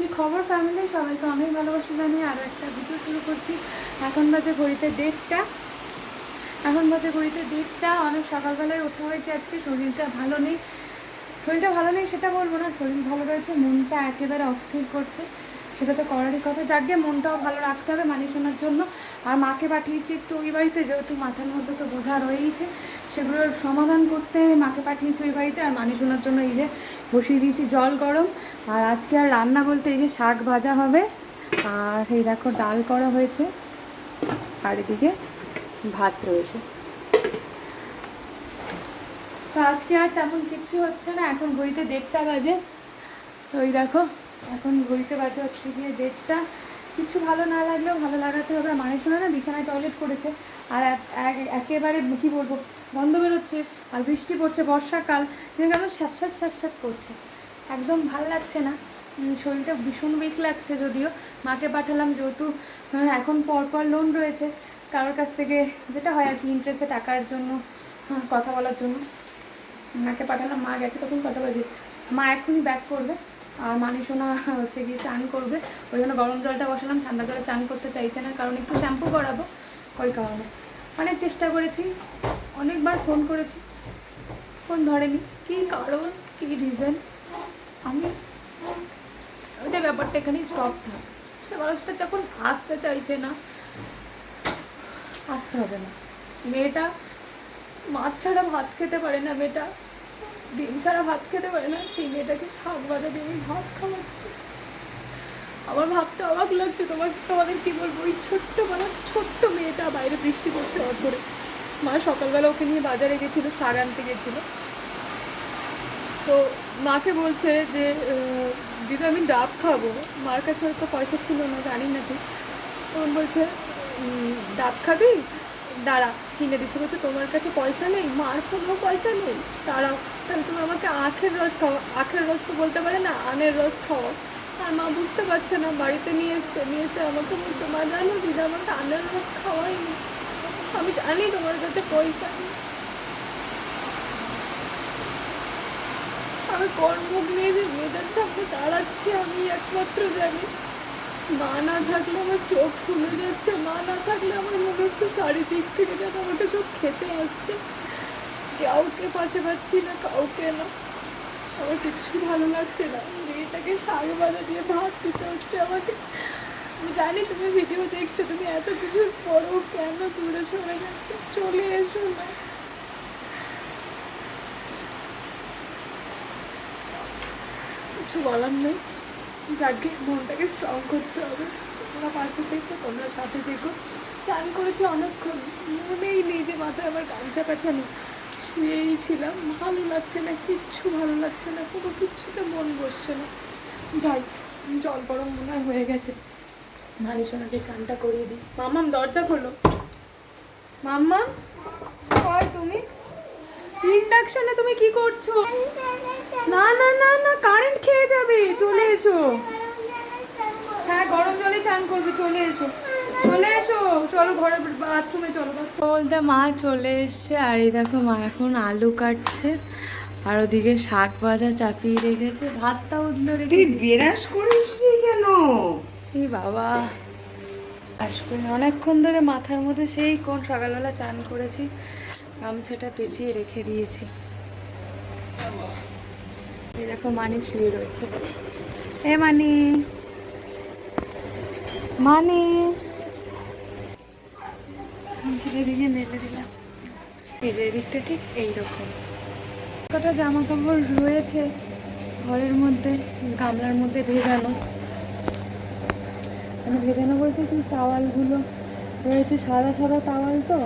কি খবর ফ্যামিলি? সবাইকে অনেক ভালোবাসা জানিয়ে আরও একটা ভিডিও শুরু করছি। এখন বাজে ঘড়িতে 1:30। অনেক সকালবেলায় ওঠা হয়েছে আজকে। শরীরটা ভালো নেই, সেটা বলবো না, শরীর ভালো রয়েছে, মনটা একেবারে অস্থির করছে। সেটা তো করারই কথা, যাকে মনটাও ভালো রাখতে হবে মানি শোনার জন্য। আর মাকে পাঠিয়েছি একটু ওই বাড়িতে, যেহেতু মাথার মধ্যে তো বোঝা রয়েইছে, সেগুলোর সমাধান করতে মাকে পাঠিয়েছি ওই বাড়িতে। আর মানি শোনার জন্য এই যে বসিয়ে দিয়েছি জল গরম। আর আজকে আর রান্না বলতে এই যে শাক ভাজা হবে, আর এই দেখো ডাল করা হয়েছে, আর এদিকে ভাত রয়েছে। তো আজকে আর তেমন কিছু হচ্ছে না। এখন ঘড়িতে 1:30 বাজে। তো ওই দেখো এখন ঘড়িতে বাজে হচ্ছে গিয়ে 1:30। কিছু ভালো না লাগলেও ভালো লাগাতে হবে। মানে শোনা না বিছানায় টয়লেট করেছে, আর একেবারে কী বলবো, গন্ধ বেরোচ্ছে, আর বৃষ্টি পড়ছে, বর্ষাকাল, কেমন শ্বাস করছে, একদম ভাল লাগছে না। শরীরটা ভীষণ উইক লাগছে। যদিও মাকে পাঠালাম, যেহেতু এখন পরপর লোন রয়েছে কারোর কাছ থেকে, যেটা হয় আর কি, ইন্টারেস্টে টাকার জন্য কথা বলার জন্য মাকে পাঠালাম। মা গেছে তখন কটা বাজে, মা এখনই ব্যাক করবে। আর মানি শোনা হচ্ছে গিয়ে চান করবে, ওই জন্য গরম জলটা বসালাম। ঠান্ডা জলে চান করতে চাইছে না, কারণ একটু শ্যাম্পু করাবো, ওই কারণে। অনেক চেষ্টা করেছি, অনেকবার ফোন করেছি, ফোন ধরেনি। কী কারণ, কী রিজন, আমি ওই যে ব্যাপারটা এখানেই স্টপ থাক। সে মানুষটা যখন আসতে চাইছে না, আসতে হবে না। মেয়েটা মাছ ছাড়া ভাত খেতে পারে না, মেয়েটা ডিম ছাড়া ভাত খেতে পারে না, সেই মেয়েটাকে শাক ভাজা দিয়ে আমি ভাত খাওয়াচ্ছি। আমার ভাবতে অবাক লাগছে। তোমাদের কী বলবো, ওই ছোট্ট মেয়েটা, বাইরে বৃষ্টি পড়ছে অঝরে, মা সকালবেলা ওকে নিয়ে বাজারে গেছিলো, শাক আনতে গেছিলো। তো মাকে বলছে যে দিদি আমি ডাব খাবো। মার কাছে হয়তো পয়সা ছিল না, জানি না ঠিক। তখন বলছে ডাব খাবি, দাঁড়া কিনে দিচ্ছে। বলছে তোমার কাছে পয়সা নেই? মার কোনো পয়সা নেই, দাঁড়াও তাহলে তুমি আমাকে আখের রস খাও। আখের রস তো বলতে পারে না, আনের রস খাওয়াও। আর মা বুঝতে পারছে না, বাড়িতে নিয়ে এসে আমাকে বলছে মা জানো দিদা আমাকে আনের রস খাওয়াইনি, আমি জানি তোমার কাছে পয়সা নেই। আমি কর্মক নিয়ে যে মেয়েটার সামনে দাঁড়াচ্ছি, আমি একমাত্র জানি। মা না থাকলে আমার চোখ ফুলে যাচ্ছে, মা না থাকলে আমার মনে হচ্ছে চারিদিক থেকে যেন আমাকে সব খেতে আসছে। কাউকে পাশে পাচ্ছি না, কাউকে না, আমার কিচ্ছু ভালো লাগছে না। মেয়েটাকে শাক ভাজা দিয়ে ভাত দিতে হচ্ছে আমাকে। আমি জানি তুমি ভিডিও দেখছো, তুমি এত কিছুর পরও কেন দূরে সরে যাচ্ছ? চলে এসো না। কিছু বলার নেই, যাকে মনটাকে স্ট্রং করতে হবে। তোমরা পাশে থেকো, তোমরা সাথে থেকো। চান করেছি অনেকক্ষণ, মনেই নেই যে মাথায় আমার গামছা কাছানো, শুয়েই ছিলাম। ভালো লাগছে না, কিচ্ছু ভালো লাগছে না, কোনো কিচ্ছুতে মন বসছে না। যাই, জল গরম মনে হয় হয়ে গেছে, মালি সোনাকে চানটা করিয়ে দিই। মাম্মাম দরজা খোলো, মাম্মা কয় তুমি ইন্ডাকশনে তুমি কি করছো? না না না না, কারেন্ট খেয়ে যাবে, চলে এসো। হ্যাঁ গরম জলে চান করবে, চলে এসো, চলে এসো, চলো ঘরে বাথরুমে চলো। বলতে মা চলে এসছে, আর এই দেখো মা এখন আলু কাটছে, আর ওদিকে শাক ভাজা চাপিয়ে রেখেছে, ভাতটা উঠলো রেখে। তুই বেরাস করিস কেন? এই বাবা, আসবে অনেকক্ষণ ধরে মাথার মধ্যে, সেই কোন সকালবেলা চান করেছি, গামছাটা পেঁচিয়ে রেখে দিয়েছি। এই দেখো মানি শুয়ে রয়েছে। এ মানি, মানি এদিকে মেলে দিলাম, এই যে এদিকটা ঠিক এইরকম। কটা জামা কাপড় রয়েছে ঘরের মধ্যে, গামলার মধ্যে ভেজানো। মানে ভেজানো বলতে কি, টাওয়ালগুলো রয়েছে, সাদা সাদা টাওয়াল, তো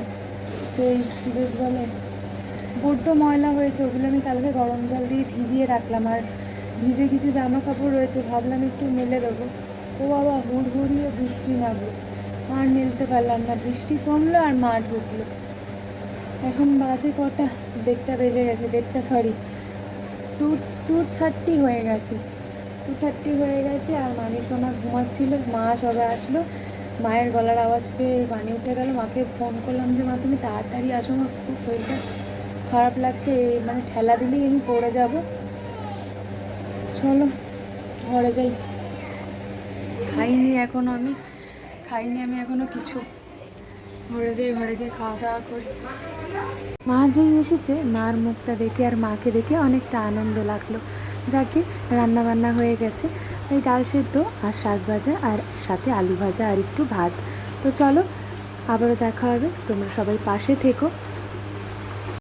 সেই বেশ বলে বড্ড ময়লা হয়েছে, ওগুলো আমি কালকে গরম জল দিয়ে ভিজিয়ে রাখলাম। আর ভিজে কিছু জামা কাপড় রয়েছে, ভাবলাম একটু মেলে দেবো। ও বাবা, হুড়হুড়িয়ে বৃষ্টি নামলো, আর মেলতে পারলাম না। বৃষ্টি কমলো আর মা ঢুকলো। এখন বাজে কটা, 1:30 বেজে গেছে, 1:30 সরি 2:30 হয়ে গেছে, 2:30 হয়ে গেছে। আর মানি সোনা ঘুমাচ্ছিল, মা সবে আসলো। মায়ের গলার আওয়াজ পেয়ে পানি উঠে গেল। মাকে ফোন করলাম যে মা তুমি তাড়াতাড়ি আসো, আমার খুব শরীরটা খারাপ লাগছে, মানে ঠেলা দিলেই আমি পড়ে যাব। চলো ঘরে যাই। খাইনি এখনো আমি এখনো কিছু। ঘরে যাই, ঘরে গিয়ে খাওয়া দাওয়া করি। মা যেই এসেছে, মার মুখটা দেখে আর মাকে দেখে অনেকটা আনন্দ লাগলো। যাকে রান্না বান্না হয়ে গেছে, এই ডাল সেদ্ধ আর শাক ভাজা আর সাথে আলু ভাজা আর একটু ভাত। তো চলো আবারও দেখা হবে, তোমরা সবাই পাশে থেকো।